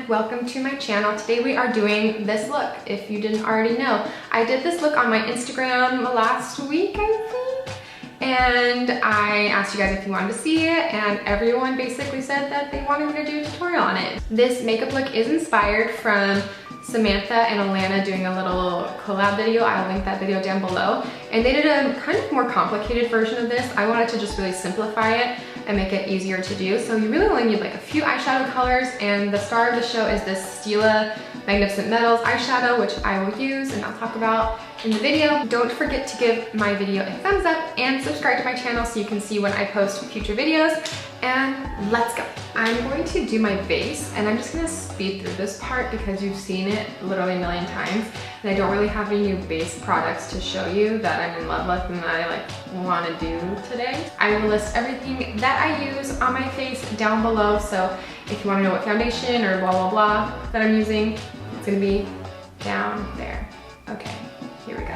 welcome to my channel. Today we are doing this look, if you didn't already know. I did this look on my Instagram last week, I think, and I asked you guys if you wanted to see it, and everyone basically said that they wanted me to do a tutorial on it. This makeup look is inspired from Samantha and Allana doing a little collab video. I'll link that video down below. And they did a kind of more complicated version of this. I wanted to just really simplify it and make it easier to do. So you really only need like a few eyeshadow colors, and the star of the show is this Stila Magnificent Metals eyeshadow, which I will use and I'll talk about in the video. Don't forget to give my video a thumbs up and subscribe to my channel so you can see when I post future videos. And let's go. I'm going to do my base, and I'm just gonna speed through this part because you've seen it literally a million times, and I don't really have any new base products to show you that I'm in love with and that I want to do today. I will list everything that I use on my face down below, so if you want to know what foundation or blah blah blah that I'm using, it's gonna be down there. Okay, here we go.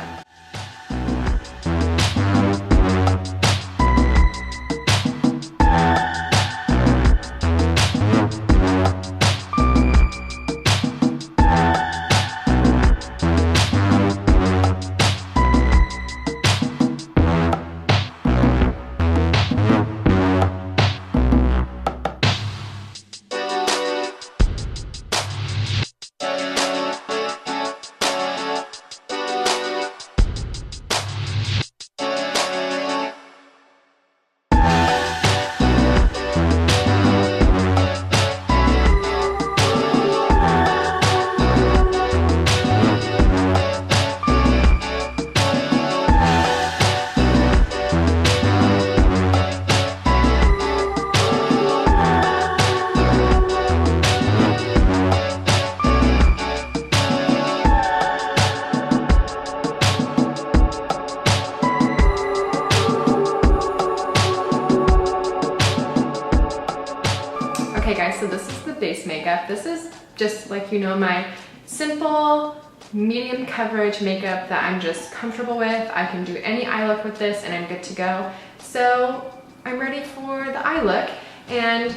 Okay guys, so this is the base makeup. This is just like, you know, my simple medium coverage makeup that I'm just comfortable with. I can do any eye look with this and I'm good to go. So I'm ready for the eye look. And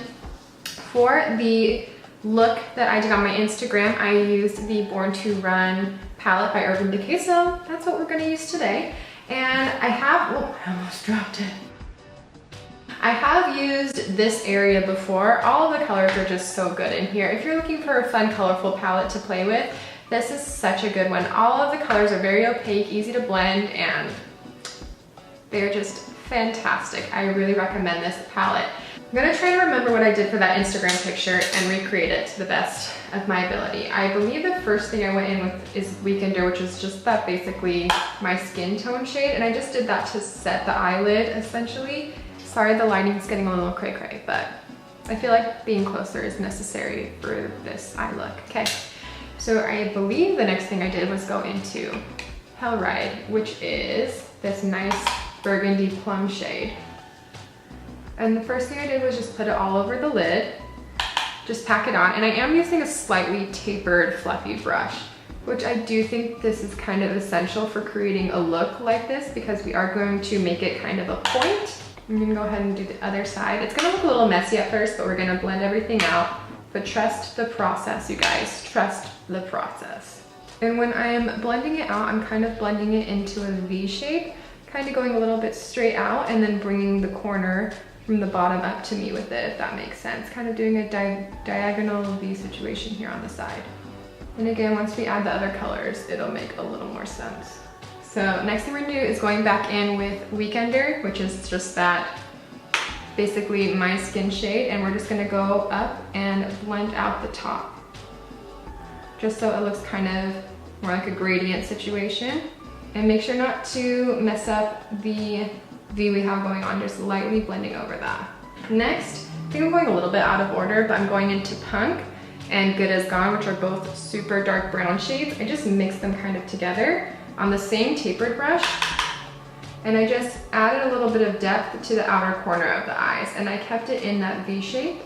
for the look that I did on my Instagram, I used the Born to Run palette by Urban Decay. So that's what we're gonna use today. And I have, oh, I almost dropped it. I have used this area before. All of the colors are just so good in here. If you're looking for a fun, colorful palette to play with, this is such a good one. All of the colors are very opaque, easy to blend, and they're just fantastic. I really recommend this palette. I'm gonna try to remember what I did for that Instagram picture and recreate it to the best of my ability. I believe the first thing I went in with is Weekender, which is just that basically my skin tone shade, and I just did that to set the eyelid essentially. Sorry, the lighting's getting a little cray-cray, but I feel like being closer is necessary for this eye look. Okay, so I believe the next thing I did was go into Hell Ride, which is this nice burgundy plum shade. And the first thing I did was just put it all over the lid, just pack it on, and I am using a slightly tapered, fluffy brush, which I do think this is kind of essential for creating a look like this because we are going to make it kind of a point. I'm gonna go ahead and do the other side. It's gonna look a little messy at first, but we're gonna blend everything out. But trust the process, you guys. Trust the process. And when I'm blending it out, I'm kind of blending it into a V shape, kind of going a little bit straight out and then bringing the corner from the bottom up to me with it, if that makes sense. Kind of doing a diagonal V situation here on the side. And again, once we add the other colors, it'll make a little more sense. So next thing we're gonna do is going back in with Weekender, which is just that basically my skin shade, and we're just gonna go up and blend out the top. Just so it looks kind of more like a gradient situation. And make sure not to mess up the V we have going on, just lightly blending over that. Next, I think I'm going a little bit out of order, but I'm going into Punk and Good As Gone, which are both super dark brown shades. I just mix them kind of together on the same tapered brush, and I just added a little bit of depth to the outer corner of the eyes, and I kept it in that V shape,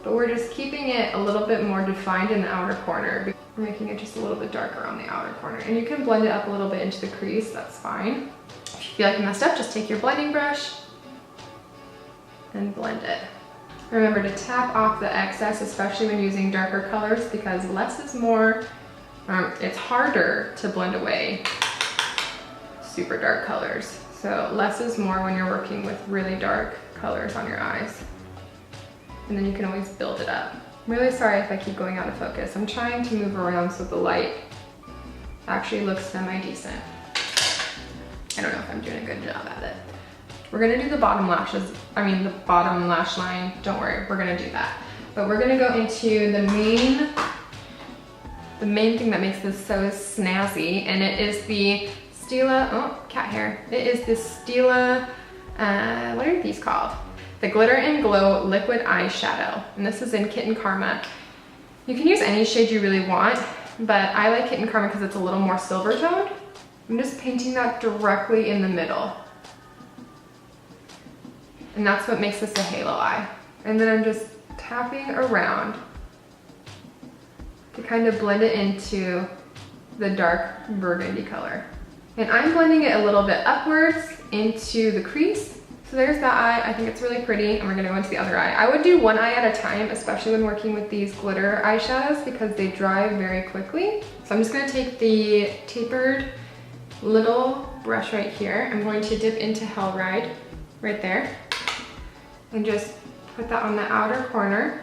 but we're just keeping it a little bit more defined in the outer corner. We're making it just a little bit darker on the outer corner, and you can blend it up a little bit into the crease, that's fine. If you feel like you messed up, just take your blending brush and blend it. Remember to tap off the excess, especially when using darker colors, because less is more. It's harder to blend away super dark colors. So less is more when you're working with really dark colors on your eyes. And then you can always build it up. I'm really sorry if I keep going out of focus. I'm trying to move around so the light actually looks semi-decent. I don't know if I'm doing a good job at it. We're gonna do the bottom lashes, the bottom lash line. Don't worry, we're gonna do that. But we're gonna go into the main thing that makes this so snazzy, and it is the Stila, oh, cat hair. It is the Stila, what are these called? The Glitter and Glow Liquid Eyeshadow. And this is in Kitten Karma. You can use any shade you really want, but I like Kitten Karma because it's a little more silver toned. I'm just painting that directly in the middle. And that's what makes this a halo eye. And then I'm just tapping around to kind of blend it into the dark burgundy color. And I'm blending it a little bit upwards into the crease. So there's that eye. I think it's really pretty, and we're gonna go into the other eye. I would do one eye at a time, especially when working with these glitter eyeshadows, because they dry very quickly. So I'm just gonna take the tapered little brush right here. I'm going to dip into Hell Ride right there and just put that on the outer corner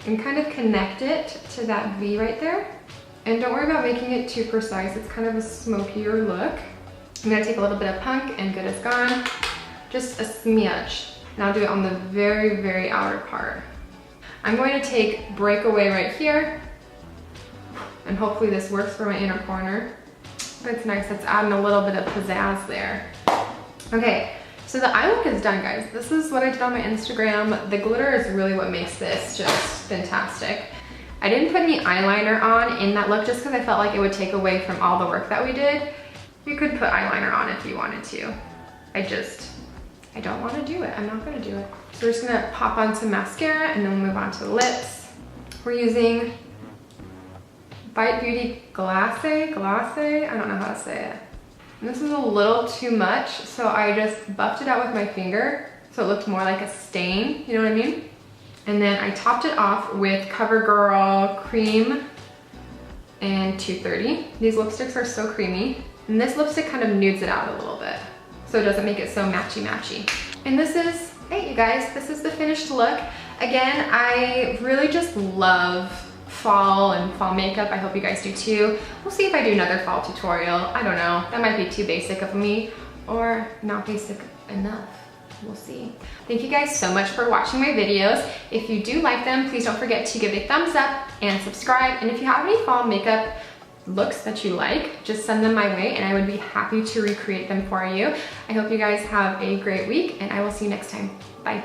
and kind of connect it to that V right there. And don't worry about making it too precise. It's kind of a smokier look. I'm gonna take a little bit of Punk and Good Is Gone, just a smidge. And I'll do it on the very, very outer part. I'm going to take Breakaway right here, and hopefully this works for my inner corner. It's nice, it's adding a little bit of pizzazz there. Okay, so the eye look is done, guys. This is what I did on my Instagram. The glitter is really what makes this just fantastic. I didn't put any eyeliner on in that look just because I felt like it would take away from all the work that we did. You could put eyeliner on if you wanted to. I don't want to do it. I'm not going to do it. So we're just going to pop on some mascara and then we'll move on to the lips. We're using Bite Beauty Glace, I don't know how to say it. And this is a little too much, so I just buffed it out with my finger so it looked more like a stain, you know what I mean? And then I topped it off with CoverGirl Cream and 230. These lipsticks are so creamy. And this lipstick kind of nudes it out a little bit, so it doesn't make it so matchy-matchy. And this is, hey you guys, this is the finished look. Again, I really just love fall and fall makeup. I hope you guys do too. We'll see if I do another fall tutorial. I don't know, that might be too basic of me or not basic enough. We'll see. Thank you guys so much for watching my videos. If you do like them, please don't forget to give a thumbs up and subscribe. And if you have any fall makeup looks that you like, just send them my way and I would be happy to recreate them for you. I hope you guys have a great week and I will see you next time. Bye.